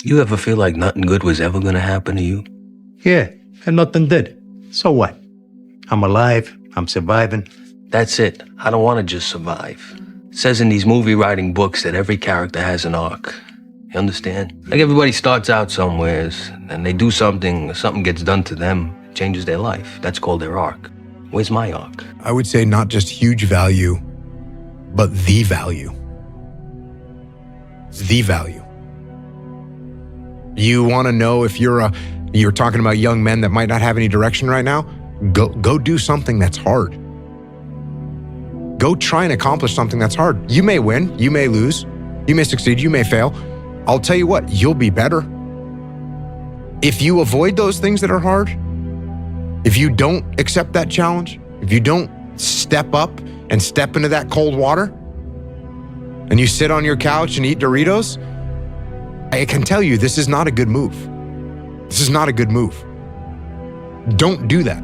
You ever feel like nothing good was ever gonna happen to you? Yeah, and nothing did. So what? I'm alive, I'm surviving. That's it. I don't want to just survive. It says in these movie writing books that every character has an arc. You understand? Like everybody starts out somewheres, and they do something, or something gets done to them, changes their life. That's called their arc. Where's my arc? I would say not just huge value, but the value. The value. You want to know if you're talking about young men that might not have any direction right now? Go do something that's hard. Go try and accomplish something that's hard. You may win, you may lose, you may succeed, you may fail. I'll tell you what, you'll be better. If you avoid those things that are hard, if you don't accept that challenge, if you don't step up and step into that cold water, and you sit on your couch and eat Doritos, I can tell you this is not a good move. This is not a good move. Don't do that.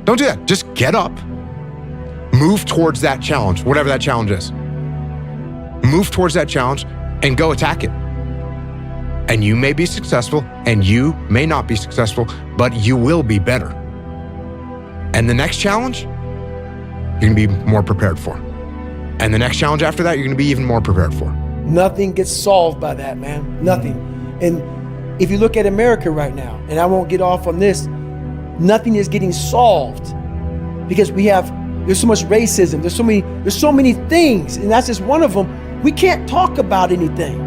Don't do that. Just get up. Move towards that challenge, whatever that challenge is. Move towards that challenge and go attack it. And you may be successful and you may not be successful, but you will be better. And the next challenge, you're gonna be more prepared for. And the next challenge after that, you're gonna be even more prepared for. Nothing gets solved by that, man. Nothing. And if you look at America right now, and I won't get off on this, nothing is getting solved because there's so much racism, there's so many things, and that's just one of them. We can't talk about anything.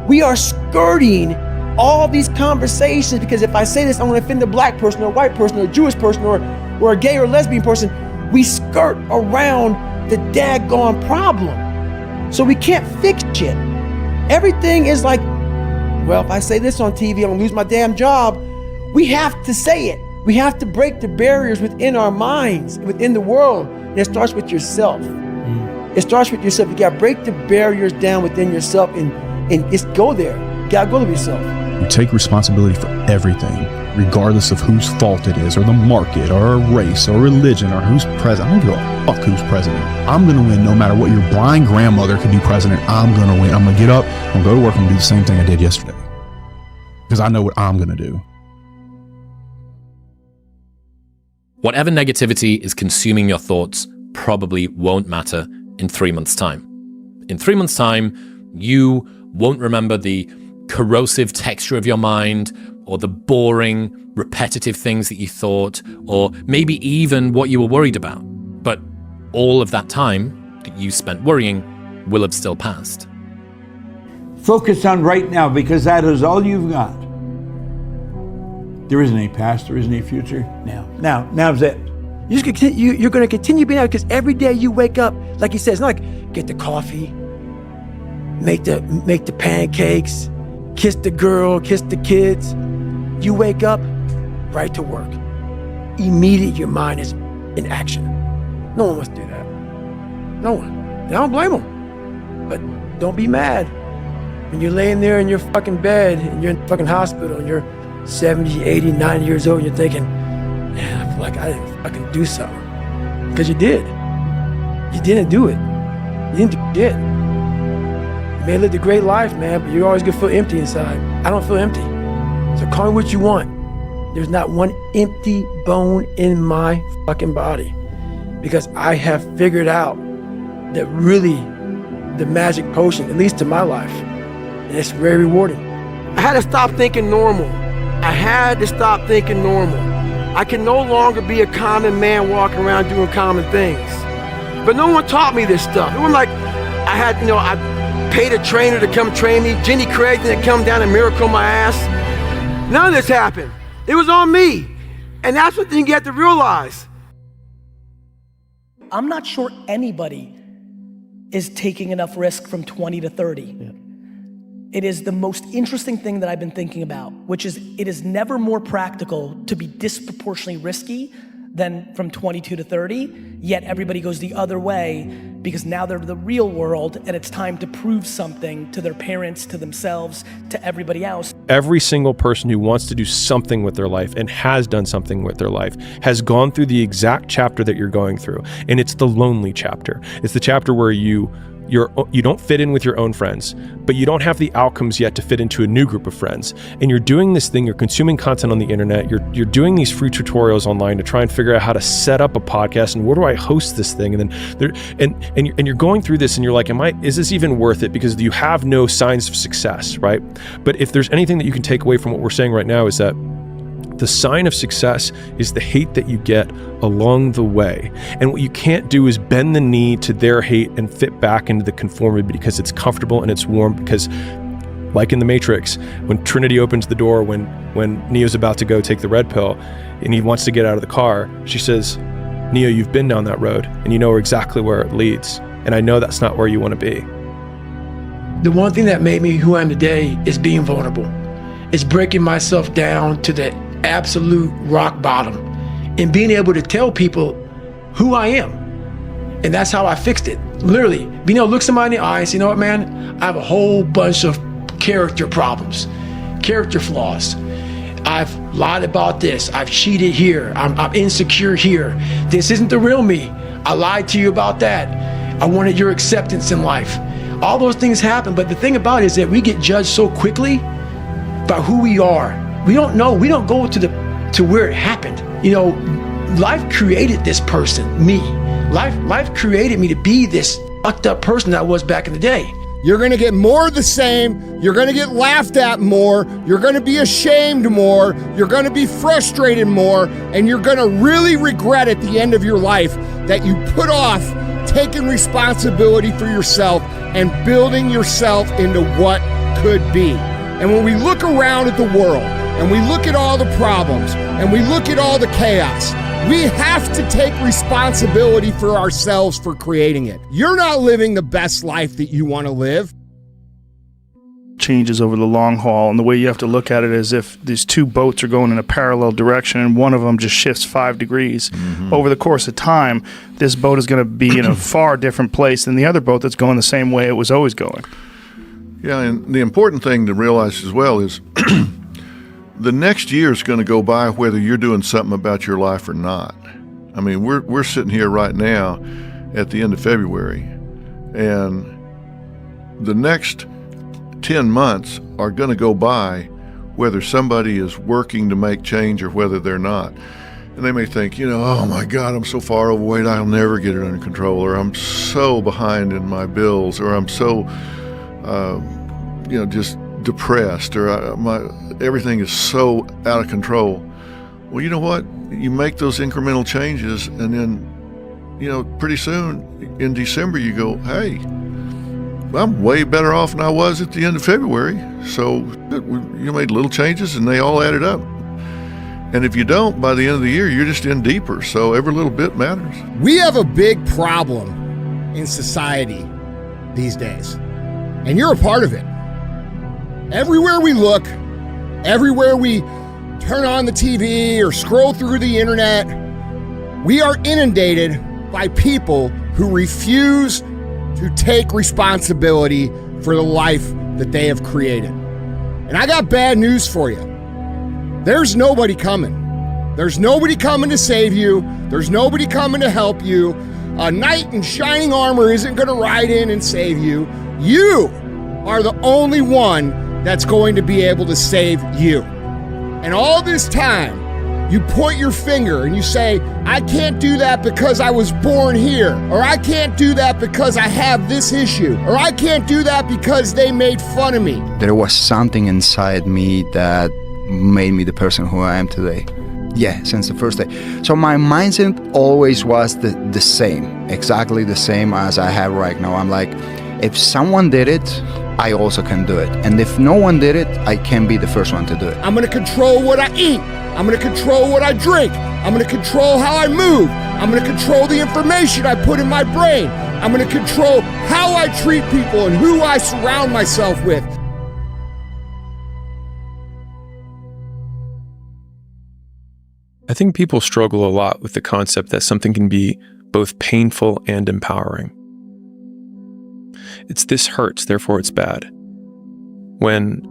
We are skirting all these conversations because if I say this, I'm gonna offend a black person or a white person or a Jewish person or a gay or lesbian person. We skirt around the daggone problem. So we can't fix shit. Everything is like, well, if I say this on TV, I'm gonna lose my damn job. We have to say it. We have to break the barriers within our minds, within the world. And it starts with yourself. It starts with yourself. You gotta break the barriers down within yourself and just go there. You gotta go to yourself. You take responsibility for everything, regardless of whose fault it is, or the market, or a race, or religion, or who's president. I don't give a fuck who's president. I'm gonna win no matter what your blind grandmother could do president. I'm gonna win. I'm gonna get up, I'm gonna go to work, I'm gonna do the same thing I did yesterday. Because I know what I'm gonna do. Whatever negativity is consuming your thoughts probably won't matter in 3 months' time. In 3 months' time, you won't remember the corrosive texture of your mind, or the boring, repetitive things that you thought, or maybe even what you were worried about. But all of that time that you spent worrying will have still passed. Focus on right now, because that is all you've got. There isn't any past, there isn't any future. Now's it. You're gonna continue being out because every day you wake up, like he says, not like get the coffee, make the pancakes, kiss the girl, kiss the kids. You wake up, right to work. Immediately your mind is in action. No one wants to do that. No one. And I don't blame them. But don't be mad. When you're laying there in your fucking bed and you're in the fucking hospital and you're 70, 80, 90 years old and you're thinking, man, I feel like I didn't fucking do something. Because you did. You didn't do it. You didn't do shit. You may have lived a great life, man, but you're always gonna feel empty inside. I don't feel empty. So call me what you want. There's not one empty bone in my fucking body. Because I have figured out that really the magic potion, at least to my life, and it's very rewarding. I had to stop thinking normal. I had to stop thinking normal. I can no longer be a common man walking around doing common things. But no one taught me this stuff. It wasn't like I paid a trainer to come train me. Jenny Craig didn't come down and miracle my ass. None of this happened. It was on me. And that's what you have to realize. I'm not sure anybody is taking enough risk from 20 to 30. Yeah. It is the most interesting thing that I've been thinking about, which is it is never more practical to be disproportionately risky than from 22 to 30, yet everybody goes the other way because now they're the real world and it's time to prove something to their parents, to themselves, to everybody else. Every single person who wants to do something with their life and has done something with their life has gone through the exact chapter that you're going through. And it's the lonely chapter. It's the chapter where you you don't fit in with your own friends, but you don't have the outcomes yet to fit into a new group of friends. And you're doing this thing, you're consuming content on the internet, you're doing these free tutorials online to try and figure out how to set up a podcast and where do I host this thing? And then you're going through this and you're like, is this even worth it? Because you have no signs of success, right? But if there's anything that you can take away from what we're saying right now, is that the sign of success is the hate that you get along the way. And what you can't do is bend the knee to their hate and fit back into the conformity because it's comfortable and it's warm. Because like in the Matrix, when Trinity opens the door, when Neo's about to go take the red pill and he wants to get out of the car, she says, Neo, you've been down that road and you know exactly where it leads. And I know that's not where you want to be. The one thing that made me who I am today is being vulnerable. It's breaking myself down to the absolute rock bottom and being able to tell people who I am. And that's how I fixed it. Literally, being able to look somebody in the eye and say, you know what, man, I have a whole bunch of character problems, character flaws. I've lied about this. I've cheated here. I'm insecure here. This isn't the real me. I lied to you about that. I wanted your acceptance in life. All those things happen, but the thing about it is that we get judged so quickly by who we are. We don't know. We don't go to where it happened. You know, life created this person, me. Life created me to be this fucked up person that I was back in the day. You're going to get more of the same. You're going to get laughed at more. You're going to be ashamed more. You're going to be frustrated more. And you're going to really regret at the end of your life that you put off taking responsibility for yourself and building yourself into what could be. And when we look around at the world and we look at all the problems and we look at all the chaos, we have to take responsibility for ourselves for creating it. You're not living the best life that you want to live. Changes over the long haul, and the way you have to look at it is if these two boats are going in a parallel direction and one of them just shifts 5 degrees over the course of time, this boat is going to be in a far different place than the other boat that's going the same way it was always going. Yeah, and the important thing to realize as well is the next year is going to go by whether you're doing something about your life or not. I mean, we're sitting here right now at the end of February, and the next 10 months are going to go by whether somebody is working to make change or whether they're not. And they may think, you know, oh my God, I'm so far overweight, I'll never get it under control, or I'm so behind in my bills, or I'm so just depressed, or everything is so out of control. Well, you know what? You make those incremental changes, and then, pretty soon in December you go, hey, I'm way better off than I was at the end of February. So you made little changes, and they all added up. And if you don't, by the end of the year, you're just in deeper. So every little bit matters. We have a big problem in society these days, and you're a part of it. Everywhere we look, everywhere we turn on the TV or scroll through the internet, we are inundated by people who refuse to take responsibility for the life that they have created. And I got bad news for you. There's nobody coming. There's nobody coming to save you. There's nobody coming to help you. A knight in shining armor isn't going to ride in and save you. You are the only one that's going to be able to save you. And all this time, you point your finger and you say, I can't do that because I was born here, or I can't do that because I have this issue, or I can't do that because they made fun of me. There was something inside me that made me the person who I am today. Yeah, since the first day. So my mindset always was the same, exactly the same as I have right now. I'm like, if someone did it, I also can do it. And if no one did it, I can be the first one to do it. I'm gonna control what I eat. I'm gonna control what I drink. I'm gonna control how I move. I'm gonna control the information I put in my brain. I'm gonna control how I treat people and who I surround myself with. I think people struggle a lot with the concept that something can be both painful and empowering. It's this hurts, therefore it's bad. When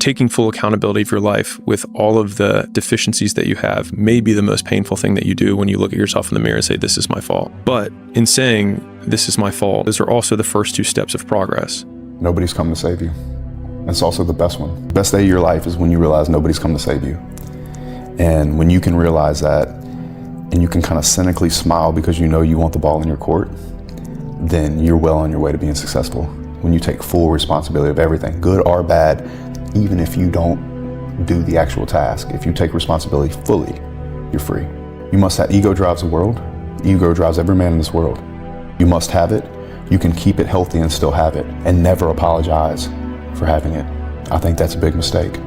taking full accountability of your life with all of the deficiencies that you have may be the most painful thing that you do when you look at yourself in the mirror and say, this is my fault. But in saying, this is my fault, those are also the first 2 steps of progress. Nobody's come to save you. That's also the best one. The best day of your life is when you realize nobody's come to save you. And when you can realize that, and you can kind of cynically smile because you know you want the ball in your court, then you're well on your way to being successful. When you take full responsibility of everything, good or bad, even if you don't do the actual task, if you take responsibility fully, you're free. You must have, ego drives the world. Ego drives every man in this world. You must have it. You can keep it healthy and still have it, and never apologize for having it. I think that's a big mistake.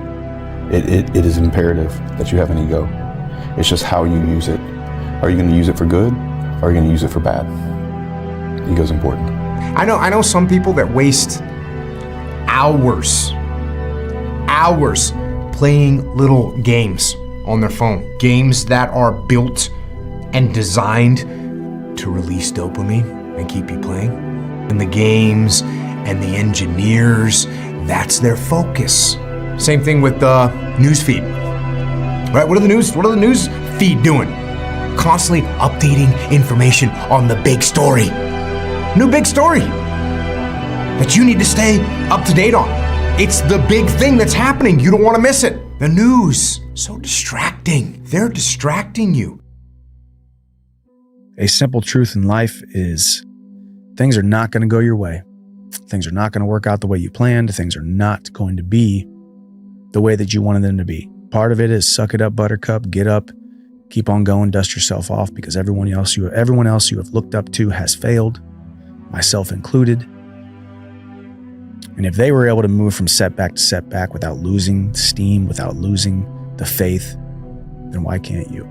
It is imperative that you have an ego. It's just how you use it. Are you going to use it for good, or are you going to use it for bad? Ego's important. I know some people that waste hours playing little games on their phone. Games that are built and designed to release dopamine and keep you playing. And the games and the engineers, that's their focus. Same thing with the news feed. Right? What are the news feed doing? Constantly updating information on the big story. New big story that you need to stay up to date on. It's the big thing that's happening. You don't want to miss it. The news, so distracting. They're distracting you. A simple truth in life is things are not going to go your way. Things are not going to work out the way you planned. Things are not going to be the way that you wanted them to be. Part of it is suck it up, buttercup, get up, keep on going, dust yourself off, because everyone else you have looked up to has failed, myself included. And if they were able to move from setback to setback without losing steam, without losing the faith, then why can't you?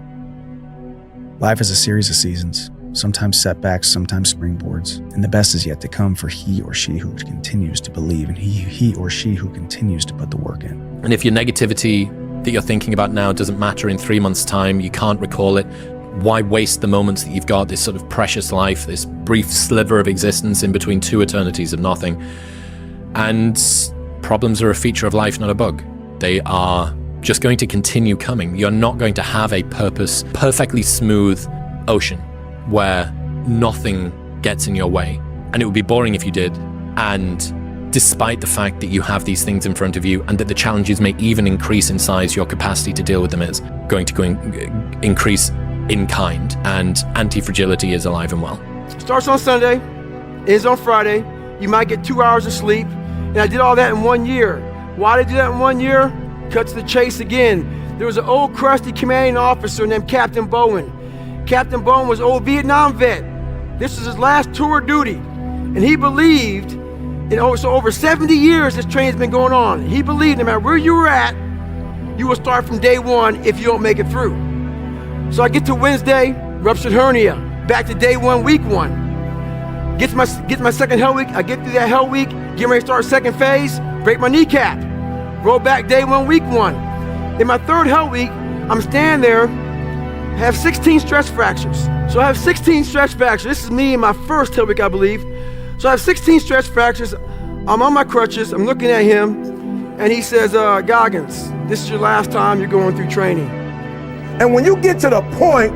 Life is a series of seasons, sometimes setbacks, sometimes springboards, and the best is yet to come for he or she who continues to believe, and he or she who continues to put the work in. And if your negativity that you're thinking about now doesn't matter in 3 months' time, you can't recall it, why waste the moments that you've got, this sort of precious life, this brief sliver of existence in between 2 eternities of nothing? And problems are a feature of life, not a bug. They are just going to continue coming. You're not going to have a perfectly smooth ocean where nothing gets in your way. And it would be boring if you did. And despite the fact that you have these things in front of you and that the challenges may even increase in size, your capacity to deal with them is going to increase in kind, and anti-fragility is alive and well. Starts on Sunday, ends on Friday. You might get 2 hours of sleep. And I did all that in 1 year. Why did I do that in 1 year? Cut to the chase again. There was an old crusty commanding officer named Captain Bowen. Captain Bowen was an old Vietnam vet. This was his last tour of duty. And he believed, so over 70 years this training's been going on. He believed no matter where you were at, you will start from day 1 if you don't make it through. So I get to Wednesday, ruptured hernia. Back to day 1, week 1. Get to my second hell week. I get through that hell week, get ready to start second phase, break my kneecap. Roll back day 1, week 1. In my third hell week, I'm standing there, have 16 stress fractures. So I have 16 stress fractures. This is me in my first hell week, I believe. So I have 16 stress fractures. I'm on my crutches. I'm looking at him, and he says, Goggins, this is your last time you're going through training. And when you get to the point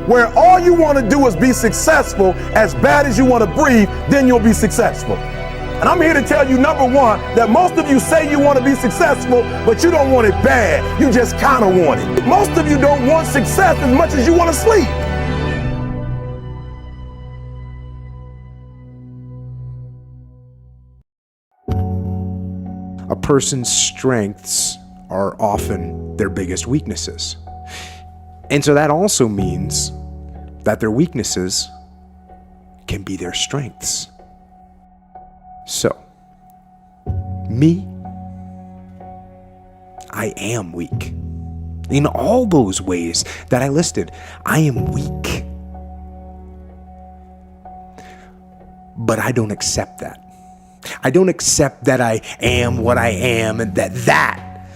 where all you want to do is be successful, as bad as you want to breathe, then you'll be successful. And I'm here to tell you, number 1, that most of you say you want to be successful, but you don't want it bad. You just kind of want it. Most of you don't want success as much as you want to sleep. A person's strengths are often their biggest weaknesses. And so that also means that their weaknesses can be their strengths. So, me, I am weak. In all those ways that I listed, I am weak. But I don't accept that. I don't accept that I am what I am and that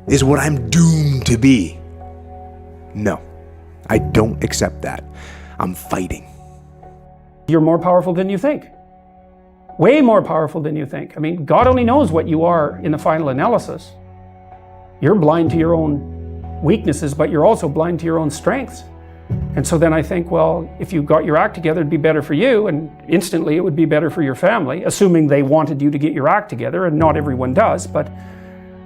is what I'm doomed to be. No, I don't accept that. I'm fighting. You're more powerful than you think. Way more powerful than you think. I mean, God only knows what you are in the final analysis. You're blind to your own weaknesses, but you're also blind to your own strengths. And so then I think, well, if you got your act together, it'd be better for you, and instantly it would be better for your family, assuming they wanted you to get your act together, and not everyone does,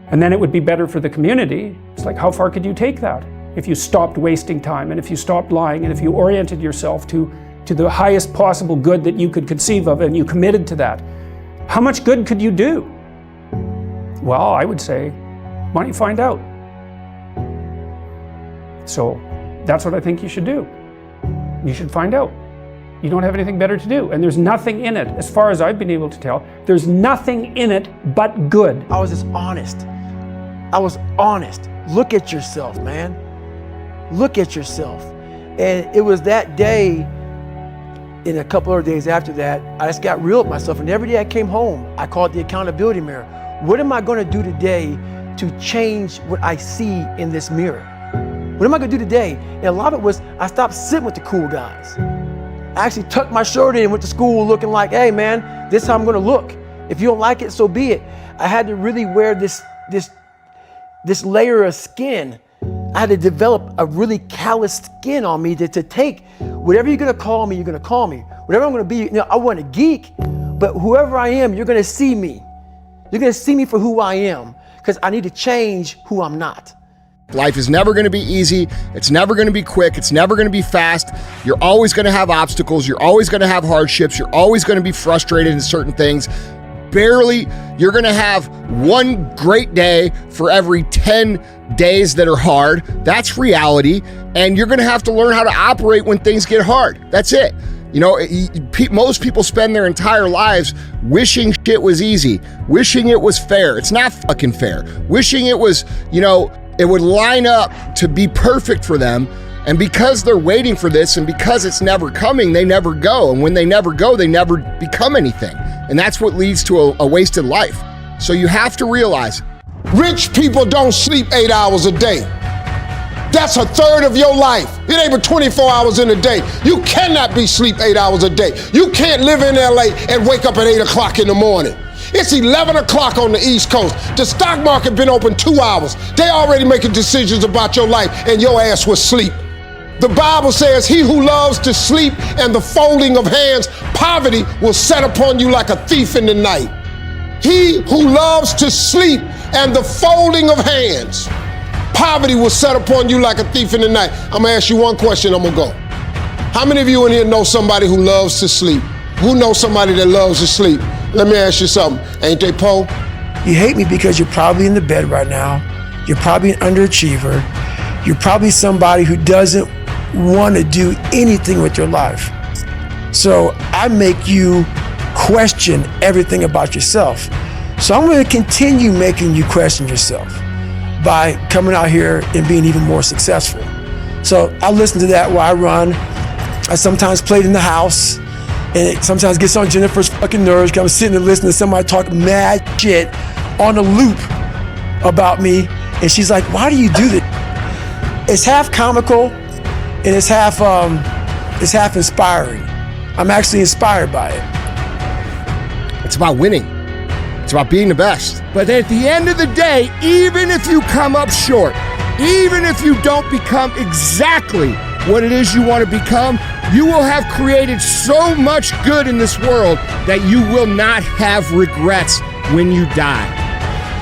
and then it would be better for the community. It's like, how far could you take that? If you stopped wasting time, and if you stopped lying, and if you oriented yourself to the highest possible good that you could conceive of, and you committed to that, how much good could you do? Well, I would say, why don't you find out? So that's what I think you should do. You should find out. You don't have anything better to do. And there's nothing in it, as far as I've been able to tell, there's nothing in it but good. I was just honest. I was honest. Look at yourself, man. Look at yourself. And it was that day, and a couple of days after that, I just got real with myself. And every day I came home, I called the accountability mirror. What am I going to do today to change what I see in this mirror? What am I going to do today? And a lot of it was, I stopped sitting with the cool guys. I actually tucked my shirt in and went to school looking like, hey man, this is how I'm going to look. If you don't like it, so be it. I had to really wear this layer of skin. I had to develop a really calloused skin on me to take whatever you're going to call me, you're going to call me. Whatever I'm going to be, you know, I wasn't a geek, but whoever I am, you're going to see me. You're going to see me for who I am, because I need to change who I'm not. Life is never going to be easy. It's never going to be quick. It's never going to be fast. You're always going to have obstacles. You're always going to have hardships. You're always going to be frustrated in certain things. You're going to have one great day for every 10 days that are hard. That's reality. And you're going to have to learn how to operate when things get hard. That's it. You know, most people spend their entire lives wishing shit was easy, wishing it was fair. It's not fucking fair. Wishing it was, you know, it would line up to be perfect for them. And because they're waiting for this and because it's never coming, they never go. And when they never go, they never become anything. And that's what leads to a wasted life. So you have to realize, rich people don't sleep 8 hours a day. That's a third of your life. It ain't but 24 hours in a day. You cannot be sleep 8 hours a day. You can't live in LA and wake up at 8 o'clock in the morning. It's 11 o'clock on the East Coast. The stock market been open 2 hours. They already making decisions about your life and your ass was asleep. The Bible says, he who loves to sleep and the folding of hands, poverty will set upon you like a thief in the night. He who loves to sleep and the folding of hands, poverty will set upon you like a thief in the night. I'm gonna ask you one question, I'm gonna go. How many of you in here know somebody who loves to sleep? Who knows somebody that loves to sleep? Let me ask you something, ain't they, Poe? You hate me because you're probably in the bed right now. You're probably an underachiever. You're probably somebody who doesn't want to do anything with your life. So I make you question everything about yourself. So I'm going to continue making you question yourself by coming out here and being even more successful. So I listen to that while I run. I sometimes play it in the house, and it sometimes gets on Jennifer's fucking nerves because I'm sitting and listening to somebody talk mad shit on a loop about me, and she's like, why do you do that? It's half comical and it's half inspiring. I'm actually inspired by it. it's about winning. It's about being the best. But at the end of the day, even if you come up short, even if you don't become exactly what it is you want to become, you will have created so much good in this world that you will not have regrets when you die.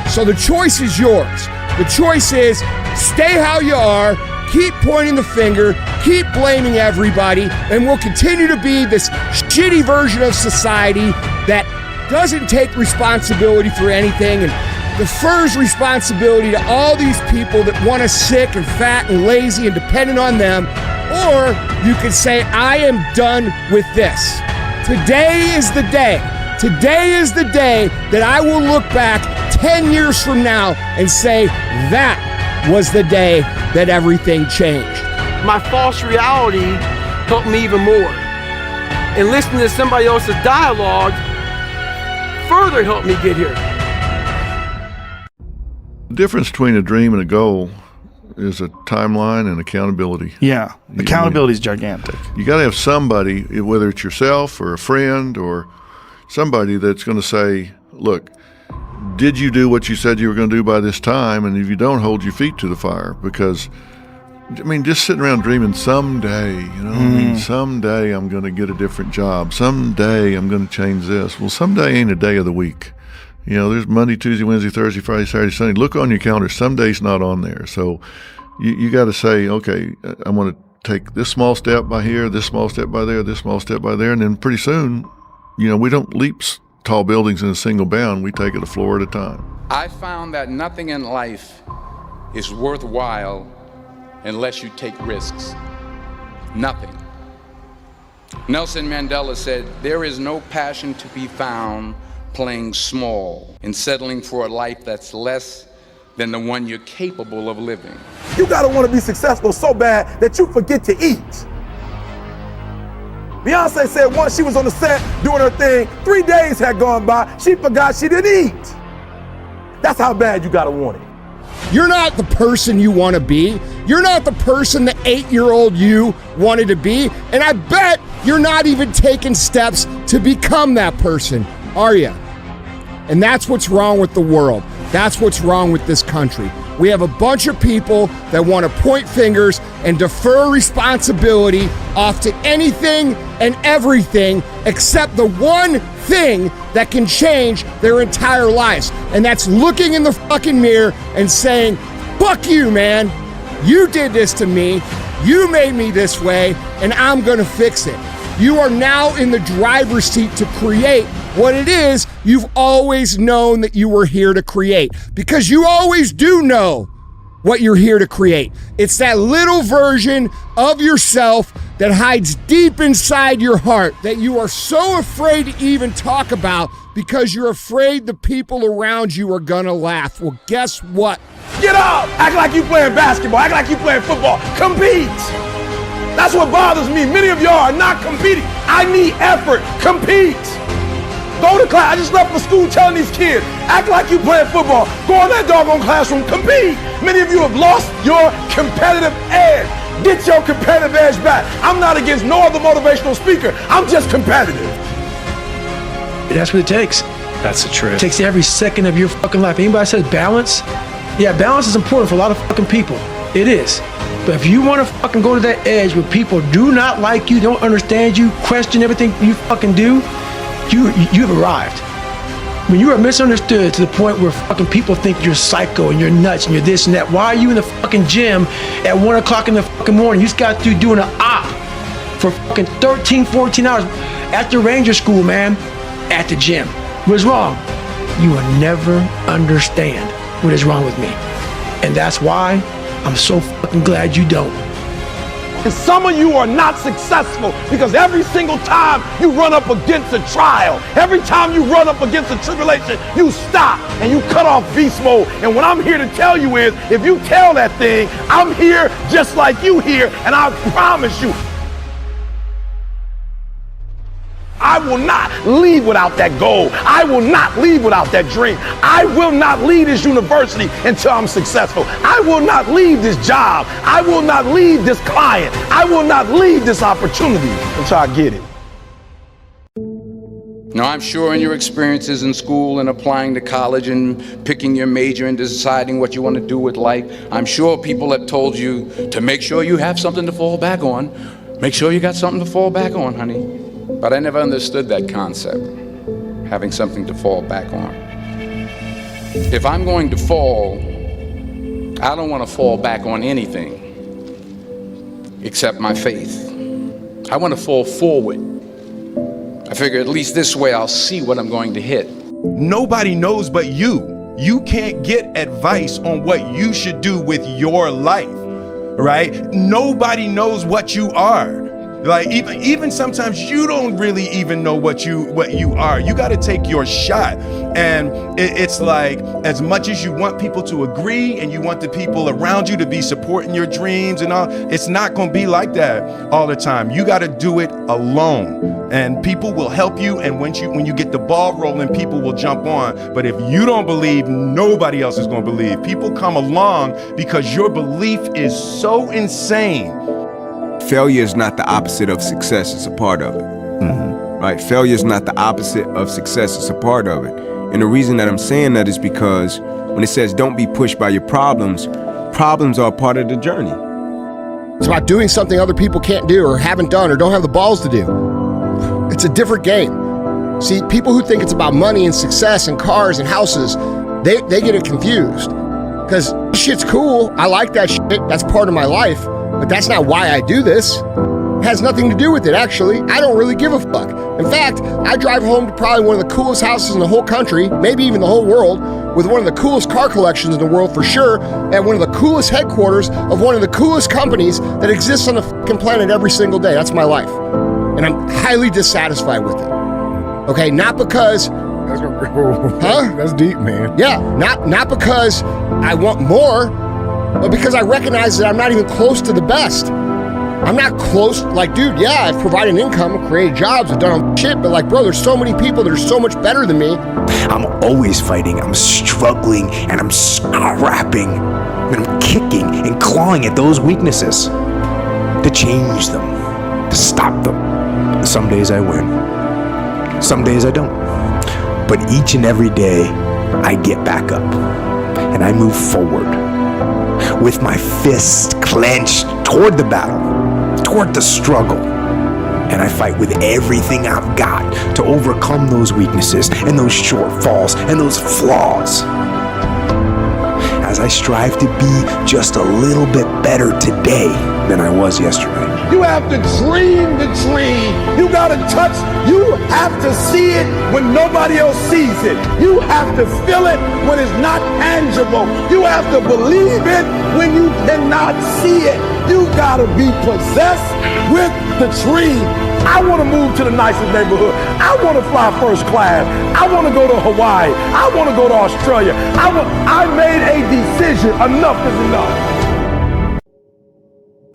So the choice is yours. The choice is stay how you are, keep pointing the finger, keep blaming everybody, and we'll continue to be this shitty version of society that doesn't take responsibility for anything and defers responsibility to all these people that want us sick and fat and lazy and dependent on them. Or you could say, I am done with this. Today is the day. Today is the day that I will look back 10 years from now and say, that was the day that everything changed. My false reality helped me even more. And listening to somebody else's dialogue further helped me get here. The difference between a dream and a goal is a timeline and accountability. Yeah, accountability is gigantic. You got to have somebody, whether it's yourself or a friend or somebody that's going to say, look, did you do what you said you were going to do by this time? And if you don't, hold your feet to the fire. Because, I mean, just sitting around dreaming someday, someday I'm going to get a different job. Someday I'm going to change this. Well, someday ain't a day of the week. There's Monday, Tuesday, Wednesday, Thursday, Friday, Saturday, Sunday. Look on your calendar. Some days not on there. So you got to say, okay, I'm going to take this small step by here, this small step by there, this small step by there. And then pretty soon, we don't leap tall buildings in a single bound. We take it a floor at a time. I found that nothing in life is worthwhile unless you take risks. Nothing. Nelson Mandela said, there is no passion to be found playing small and settling for a life that's less than the one you're capable of living. You gotta want to be successful so bad that you forget to eat. Beyonce said once she was on the set doing her thing, 3 days had gone by, she forgot she didn't eat. That's how bad you gotta want it. You're not the person you want to be. You're not the person the 8-year-old you wanted to be. And I bet you're not even taking steps to become that person, are you? And that's what's wrong with the world. That's what's wrong with this country. We have a bunch of people that want to point fingers and defer responsibility off to anything and everything except the one thing that can change their entire lives. And that's looking in the fucking mirror and saying, fuck you, man. You did this to me. You made me this way, and I'm going to fix it. You are now in the driver's seat to create what it is you've always known that you were here to create, because you always do know what you're here to create. It's that little version of yourself that hides deep inside your heart that you are so afraid to even talk about because you're afraid the people around you are gonna laugh. Well, guess what? Get up! Act like you playing basketball. Act like you playing football. Compete! That's what bothers me. Many of y'all are not competing. I need effort. Compete! Go to class. I just left for school telling these kids, act like you playing football. Go in that doggone classroom. Compete! Many of you have lost your competitive edge. Get your competitive edge back. I'm not against no other motivational speaker. I'm just competitive. That's what it takes. That's the truth. It takes every second of your fucking life. Anybody says balance? Yeah, balance is important for a lot of fucking people. It is. But if you want to fucking go to that edge where people do not like you, don't understand you, question everything you fucking do, you've arrived. When you are misunderstood to the point where fucking people think you're psycho and you're nuts and you're this and that, why are you in the fucking gym at 1 o'clock in the fucking morning? You just got through doing an op for fucking 13, 14 hours after Ranger School, man, at the gym. What is wrong? You will never understand what is wrong with me. And that's why I'm so fucking glad you don't. And some of you are not successful because every single time you run up against a trial, every time you run up against a tribulation, you stop and you cut off beast mode. And what I'm here to tell you is, if you tell that thing, I'm here just like you here, and I promise you, I will not leave without that goal. I will not leave without that dream. I will not leave this university until I'm successful. I will not leave this job. I will not leave this client. I will not leave this opportunity until I get it. Now, I'm sure in your experiences in school and applying to college and picking your major and deciding what you want to do with life, I'm sure people have told you to make sure you have something to fall back on. Make sure you got something to fall back on, honey. But I never understood that concept, having something to fall back on. If I'm going to fall, I don't want to fall back on anything except my faith. I want to fall forward. I figure at least this way I'll see what I'm going to hit. Nobody knows but you. You can't get advice on what you should do with your life, right? Nobody knows what you are. Like even sometimes you don't really even know what you are. You got to take your shot. And it's like, as much as you want people to agree and you want the people around you to be supporting your dreams and all, it's not going to be like that all the time. You got to do it alone. And people will help you, and when you get the ball rolling, people will jump on. But if you don't believe, nobody else is going to believe. People come along because your belief is so insane. Failure is not the opposite of success, it's a part of it. right? Failure is not the opposite of success, it's a part of it. And the reason that I'm saying that is because when it says don't be pushed by your problems, problems are a part of the journey. It's about doing something other people can't do or haven't done or don't have the balls to do. It's a different game. See, people who think it's about money and success and cars and houses, they get it confused. Because shit's cool, I like that shit, that's part of my life, but that's not why I do this. It has nothing to do with it, actually. I don't really give a fuck. In fact, I drive home to probably one of the coolest houses in the whole country, maybe even the whole world, with one of the coolest car collections in the world for sure, and one of the coolest headquarters of one of the coolest companies that exists on the fucking planet every single day. That's my life. And I'm highly dissatisfied with it. Okay, not because... That's deep, man. Yeah, not because I want more, but because I recognize that I'm not even close to the best. I'm not close, like, dude, yeah, I've provided income, created jobs, I've done all shit, but like, bro, there's so many people that are so much better than me. I'm always fighting, I'm struggling, and I'm scrapping, and I'm kicking and clawing at those weaknesses to change them, to stop them. Some days I win, some days I don't. But each and every day, I get back up, and I move forward with my fists clenched toward the battle, toward the struggle, and I fight with everything I've got to overcome those weaknesses and those shortfalls and those flaws, as I strive to be just a little bit better today than I was yesterday. You have to dream the dream. You gotta touch, you have to see it when nobody else sees it. You have to feel it when it's not tangible. You have to believe it when you cannot see it. You gotta be possessed with the dream. I wanna move to the nicest neighborhood. I wanna fly first class. I wanna go to Hawaii. I wanna go to Australia. I made a decision. Enough is enough.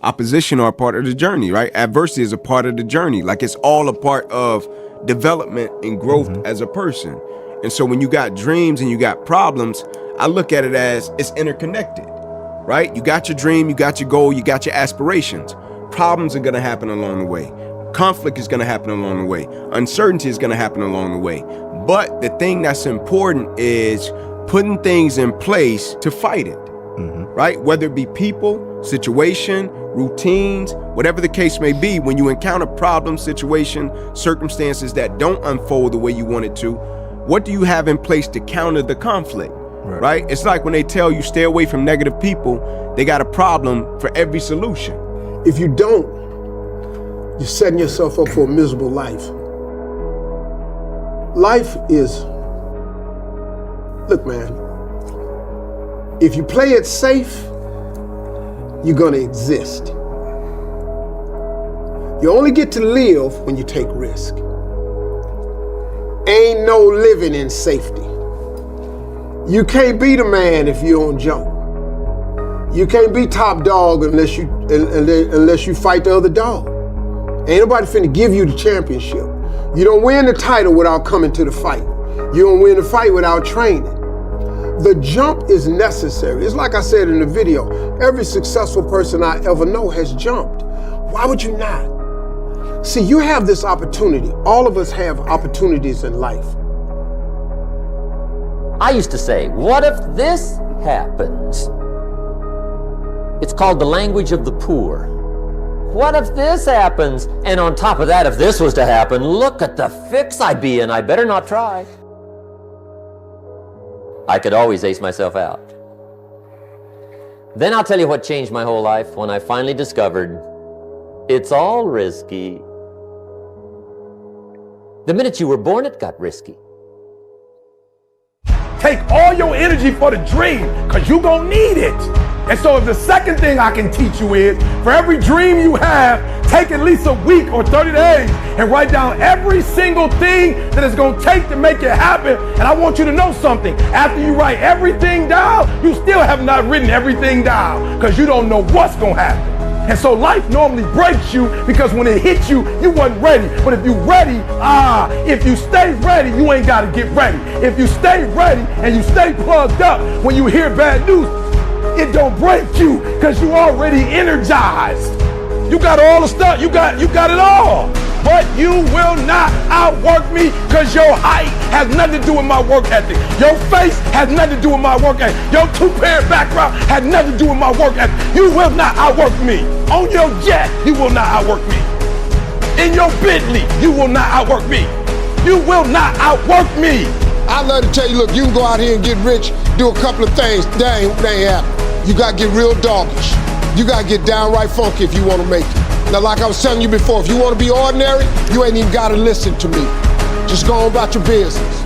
Opposition are a part of the journey, right? Adversity is a part of the journey. Like, it's all a part of development and growth as a person. And so when you got dreams and you got problems, I look at it as it's interconnected, right? You got your dream, you got your goal, you got your aspirations. Problems are gonna happen along the way. Conflict is gonna happen along the way. Uncertainty is gonna happen along the way. But the thing that's important is putting things in place to fight it, right? Whether it be people, situation, routines, whatever the case may be, when you encounter problems, situation, circumstances that don't unfold the way you want it to, what do you have in place to counter the conflict, right? It's like when they tell you stay away from negative people, they got a problem for every solution. If you don't, you're setting yourself up for a miserable life. Life is, look, man, if you play it safe, you're gonna exist. You only get to live when you take risk. Ain't no living in safety. You can't be the man if you don't jump. You can't be top dog unless you fight the other dog. Ain't nobody finna give you the championship. You don't win the title without coming to the fight. You don't win the fight without training. The jump is necessary. It's like I said in the video, every successful person I ever know has jumped. Why would you not? See, you have this opportunity. All of us have opportunities in life. I used to say, what if this happens? It's called the language of the poor. What if this happens? And on top of that, if this was to happen, look at the fix I'd be in. I better not try. I could always ace myself out. Then I'll tell you what changed my whole life when I finally discovered it's all risky. The minute you were born, it got risky. Take all your energy for the dream, because you're going to need it. And so if the second thing I can teach you is, for every dream you have, take at least a week or 30 days and write down every single thing that it's going to take to make it happen. And I want you to know something. After you write everything down, you still have not written everything down because you don't know what's going to happen. And so life normally breaks you because when it hits you, you wasn't ready. But if you ready, if you stay ready, you ain't got to get ready. If you stay ready and you stay plugged up, when you hear bad news, it don't break you because you already energized. You got all the stuff, you got it all. but you will not outwork me because your height has nothing to do with my work ethic. Your face has nothing to do with my work ethic. Your two-parent background has nothing to do with my work ethic. You will not outwork me. On your jet, you will not outwork me. In your Bentley, you will not outwork me. You will not outwork me. I love to tell you, look, you can go out here and get rich, do a couple of things, they ain't happen. You gotta get real doggish. You gotta get downright funky if you wanna make it. Now, like I was telling you before, if you wanna be ordinary, you ain't even gotta listen to me. Just go on about your business.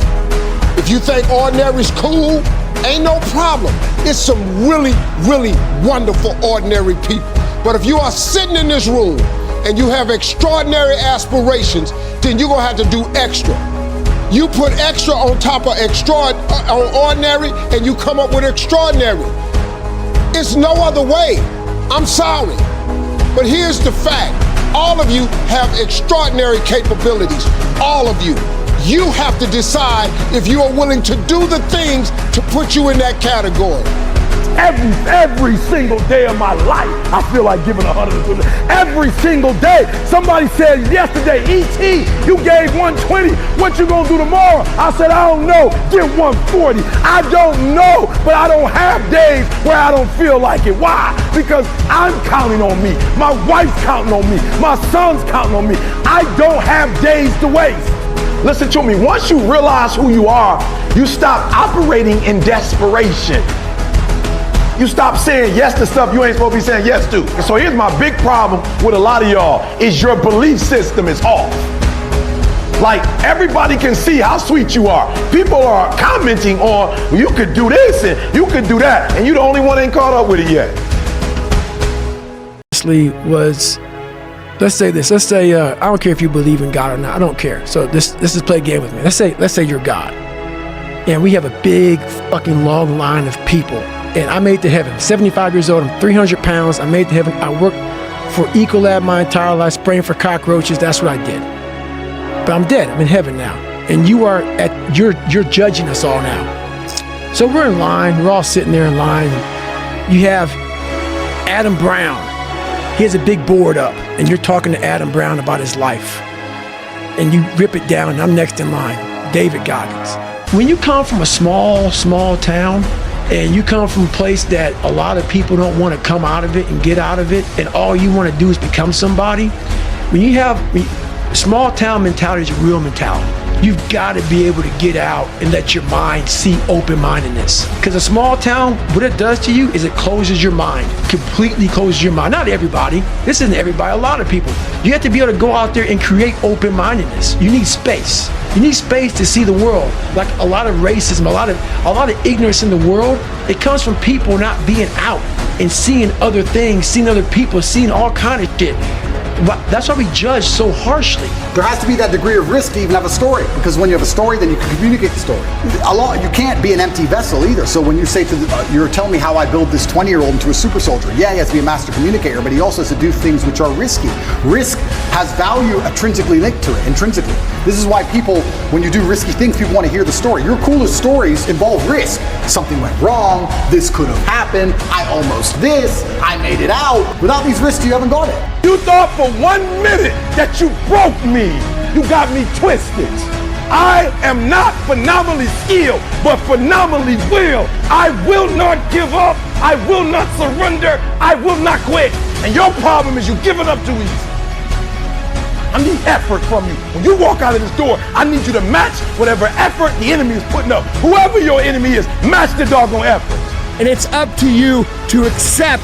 If you think ordinary's cool, ain't no problem. It's some really, really wonderful ordinary people. But if you are sitting in this room and you have extraordinary aspirations, then you're gonna have to do extra. You put extra on top of ordinary and you come up with extraordinary. It's no other way. I'm sorry. But here's the fact. All of you have extraordinary capabilities. All of you. You have to decide if you are willing to do the things to put you in that category. Every single day of my life, I feel like giving 100%. Every single day. Somebody said yesterday, E.T., you gave 120. What you gonna do tomorrow? I said, I don't know. Give 140. I don't know, but I don't have days where I don't feel like it. Why? Because I'm counting on me. My wife's counting on me. My son's counting on me. I don't have days to waste. Listen to me. Once you realize who you are, you stop operating in desperation. You stop saying yes to stuff you ain't supposed to be saying yes to. So here's my big problem with a lot of y'all is your belief system is off. Like, everybody can see how sweet you are. People are commenting on, well, you could do this and you could do that, and you the only one ain't caught up with it yet. Was, let's say this. Let's say I don't care if you believe in God or not. I don't care. So this is play a game with me. Let's say you're God, and we have a big fucking long line of people. And I made it to heaven. 75 years old, I'm 300 pounds. I made it to heaven. I worked for Ecolab my entire life, spraying for cockroaches. That's what I did. But I'm dead. I'm in heaven now. And you're judging us all now. So we're in line. We're all sitting there in line. You have Adam Brown. He has a big board up, and you're talking to Adam Brown about his life. And you rip it down, and I'm next in line, David Goggins. When you come from a small town, and you come from a place that a lot of people don't want to come out of it and get out of it, and all you want to do is become somebody, when you have small town mentality is a real mentality. You've got to be able to get out and let your mind see open-mindedness. Because a small town, what it does to you is it closes your mind, completely closes your mind. Not everybody. This isn't everybody, a lot of people. You have to be able to go out there and create open-mindedness. You need space. You need space to see the world. Like a lot of racism, a lot of ignorance in the world, it comes from people not being out and seeing other things, seeing other people, seeing all kind of shit. But that's why we judge so harshly. There has to be that degree of risk to even have a story, because when you have a story, then you can communicate the story. You can't be an empty vessel either. So when you say you're telling me how I build this 20-year-old into a super soldier, yeah, he has to be a master communicator, but he also has to do things which are risky. Risk has value intrinsically linked to it, intrinsically. This is why people, when you do risky things, people want to hear the story. Your coolest stories involve risk. Something went wrong, this could have happened, I almost this, I made it out. Without these risks, you haven't got it. You thought for 1 minute that you broke me. You got me twisted. I am not phenomenally skilled, but phenomenally willed. I will not give up. I will not surrender. I will not quit. And your problem is you giving up too easy. I need effort from you. When you walk out of this door, I need you to match whatever effort the enemy is putting up. Whoever your enemy is, match the doggone effort. And it's up to you to accept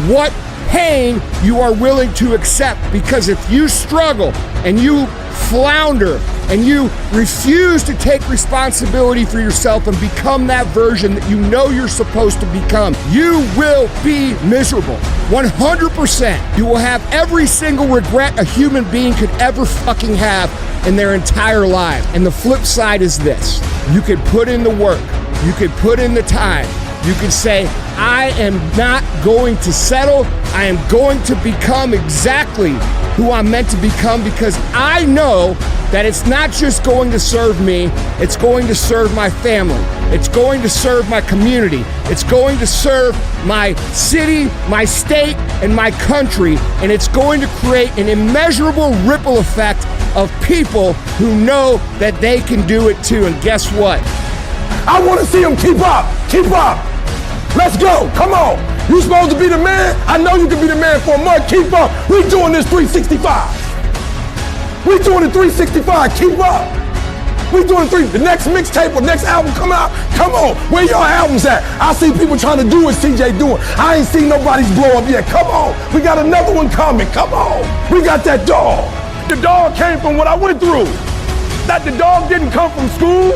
what pain you are willing to accept, because if you struggle and you flounder and you refuse to take responsibility for yourself and become that version that you know you're supposed to become, you will be miserable. 100%. You will have every single regret a human being could ever fucking have in their entire life. And the flip side is this: you could put in the work, you could put in the time, you could say, I am not going to settle. I am going to become exactly who I'm meant to become, because I know that it's not just going to serve me, it's going to serve my family. It's going to serve my community. It's going to serve my city, my state, and my country. And it's going to create an immeasurable ripple effect of people who know that they can do it too. And guess what? I want to see them keep up. Keep up. Let's go. Come on. You supposed to be the man? I know you can be the man for a month. Keep up. We doing this 365. We doing it 365. Keep up. We doing the next mixtape or next album come out. Come on. Where your albums at? I see people trying to do what CJ doing. I ain't seen nobody's blow up yet. Come on. We got another one coming. Come on. We got that dog. The dog came from what I went through. That the dog didn't come from school.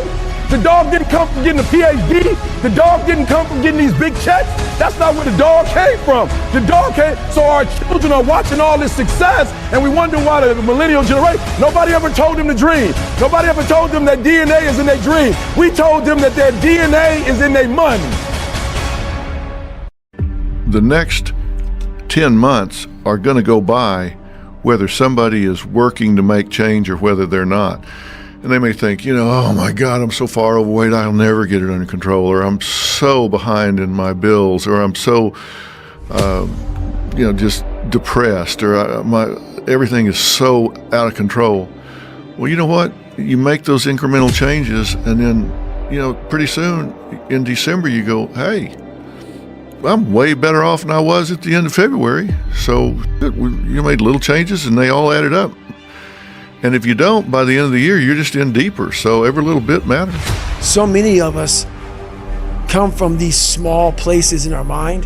The dog didn't come from getting a PhD. The dog didn't come from getting these big checks. That's not where the dog came from. The dog came, so our children are watching all this success and we wonder why the millennial generation, nobody ever told them to dream. Nobody ever told them that DNA is in their dream. We told them that their DNA is in their money. The next 10 months are going to go by whether somebody is working to make change or whether they're not. And they may think, oh my God, I'm so far overweight, I'll never get it under control, or I'm so behind in my bills, or I'm so, just depressed, or everything is so out of control. Well, you know what? You make those incremental changes, and then, pretty soon in December you go, hey, I'm way better off than I was at the end of February. So you made little changes, and they all added up. And if you don't, by the end of the year, you're just in deeper. So every little bit matters. So many of us come from these small places in our mind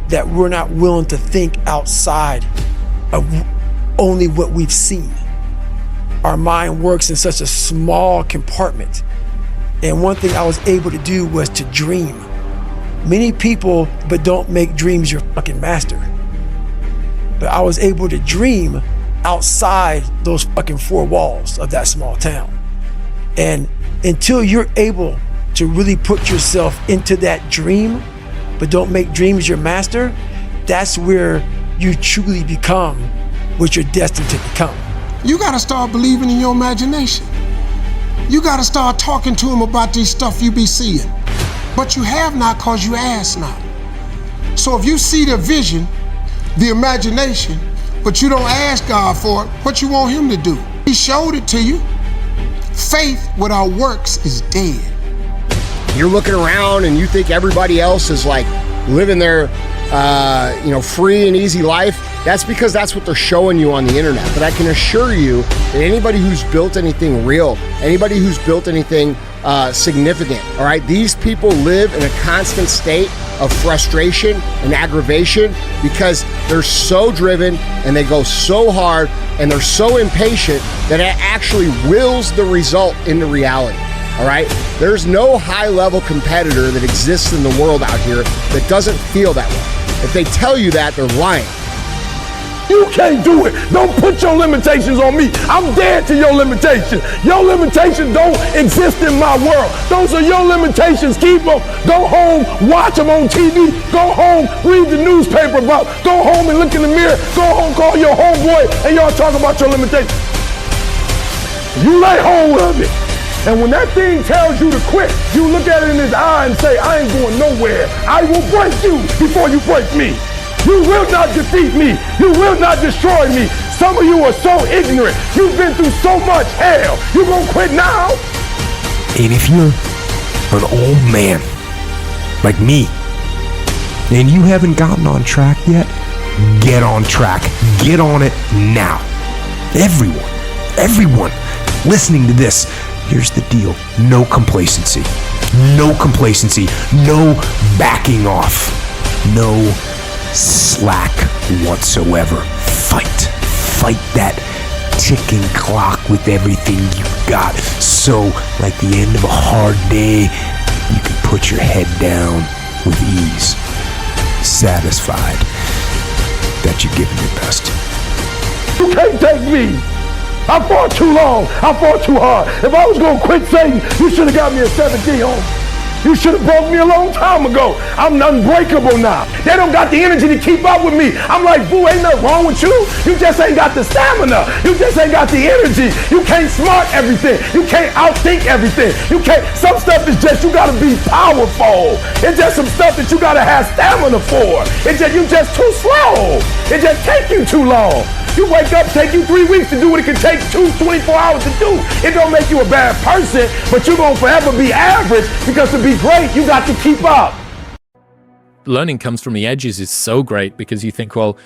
that we're not willing to think outside of only what we've seen. Our mind works in such a small compartment. And one thing I was able to do was to dream. Many people, but don't make dreams your fucking master. But I was able to dream outside those fucking four walls of that small town. And until you're able to really put yourself into that dream, but don't make dreams your master, that's where you truly become what you're destined to become. You gotta start believing in your imagination. You gotta start talking to them about this stuff you be seeing. But you have not cause you ask not. So if you see the vision, the imagination, but you don't ask God for it, what you want him to do? He showed it to you. Faith without works is dead. You're looking around and you think everybody else is like living their free and easy life. That's because that's what they're showing you on the internet. But I can assure you that anybody who's built anything real, anybody who's built anything significant, all right, these people live in a constant state of frustration and aggravation because they're so driven and they go so hard and they're so impatient that it actually wills the result into reality. All right, there's no high-level competitor that exists in the world out here that doesn't feel that way. If they tell you that, they're lying. You can't do it. Don't put your limitations on me. I'm dead to your limitations. Your limitations don't exist in my world. Those are your limitations. Keep them. Go home, watch them on TV. Go home, read the newspaper about. Go home and look in the mirror. Go home, call your homeboy, and y'all talk about your limitations. You lay hold of it. And when that thing tells you to quit, you look at it in his eye and say, I ain't going nowhere. I will break you before you break me. You will not defeat me. You will not destroy me. Some of you are so ignorant. You've been through so much hell. You gonna quit now? And if you're an old man like me, and you haven't gotten on track yet, get on track. Get on it now. Everyone listening to this, here's the deal. No complacency. No complacency. No backing off. No slack whatsoever. Fight that ticking clock with everything you got. So, like the end of a hard day, you can put your head down with ease, satisfied that you've given your best. You can't take me. I fought too long. I fought too hard. If I was gonna quit Satan, you should have got me a 7D home. You should have broke me a long time ago. I'm unbreakable now. They don't got the energy to keep up with me. I'm like, boo, ain't nothing wrong with you. You just ain't got the stamina. You just ain't got the energy. You can't smart everything. You can't outthink everything. You can't, some stuff is just, you gotta be powerful. It's just some stuff that you gotta have stamina for. It's just, you just too slow. It just take you too long. You wake up, take you 3 weeks to do what it can take 24 hours to do. It don't make you a bad person, but you're gonna forever be average because to be great, you got to keep up. Learning comes from the edges is so great because you think, well,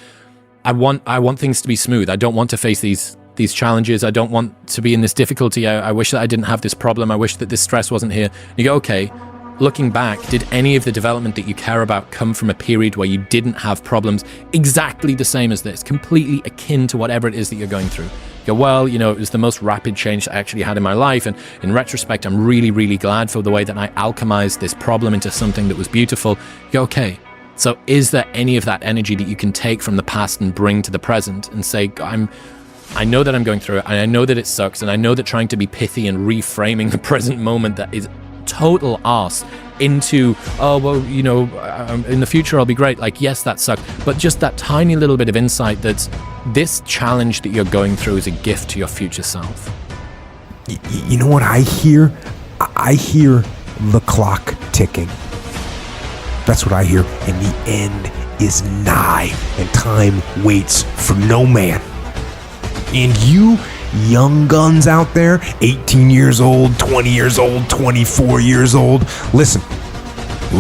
I want things to be smooth. I don't want to face these challenges. I don't want to be in this difficulty. I wish that I didn't have this problem. I wish that this stress wasn't here. And you go, okay, looking back, did any of the development that you care about come from a period where you didn't have problems exactly the same as this, completely akin to whatever it is that you're going through? You go, well, you know, it was the most rapid change I actually had in my life. And in retrospect, I'm really, really glad for the way that I alchemized this problem into something that was beautiful. You go, okay, so is there any of that energy that you can take from the past and bring to the present and say, I know that I'm going through it, and I know that it sucks, and I know that trying to be pithy and reframing the present moment that is total arse into, oh, well, you know, in the future I'll be great. Like, yes, that sucked, but just that tiny little bit of insight that this challenge that you're going through is a gift to your future self. You know what I hear? I hear the clock ticking. That's what I hear. And the end is nigh, and time waits for no man. And you young guns out there, 18 years old, 20 years old, 24 years old, listen,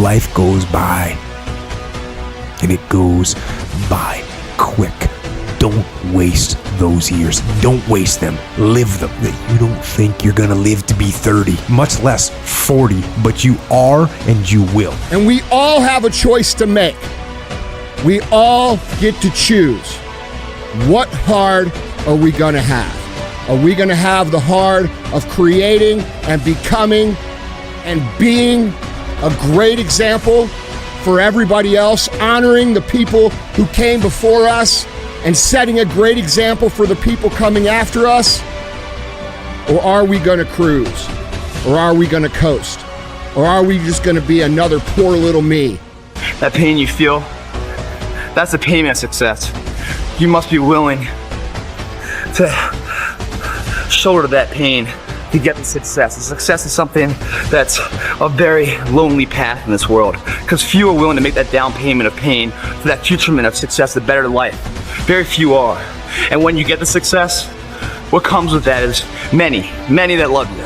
life goes by, and it goes by quick. Don't waste those years. Don't waste them. Live them. You don't think you're gonna live to be 30, much less 40, but you are, and you will. And we all have a choice to make. We all get to choose. What hard are we gonna have? Are we gonna have the hard of creating and becoming and being a great example for everybody else, honoring the people who came before us and setting a great example for the people coming after us? Or are we gonna cruise? Or are we gonna coast? Or are we just gonna be another poor little me? That pain you feel, that's the pain of success. You must be willing to shoulder that pain to get the success. The success is something that's a very lonely path in this world, because few are willing to make that down payment of pain for that futurement of success, the better life. Very few are. And when you get the success, what comes with that is many that love you,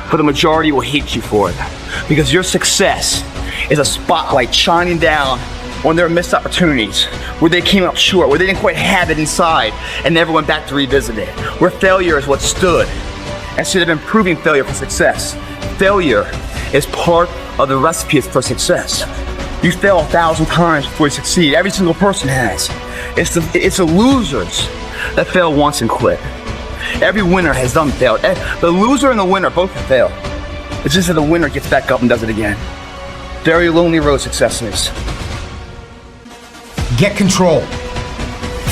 but the majority will hate you for it, because your success is a spotlight shining down on their missed opportunities, where they came up short, where they didn't quite have it inside and never went back to revisit it, where failure is what stood instead of improving failure for success. Failure is part of the recipe for success. You fail 1,000 times before you succeed. Every single person has. It's the losers that fail once and quit. Every winner has failed. The loser and the winner both have failed. It's just that the winner gets back up and does it again. Very lonely road success is. Get control.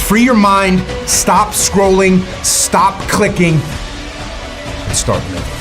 Free your mind, stop scrolling, stop clicking, and start living.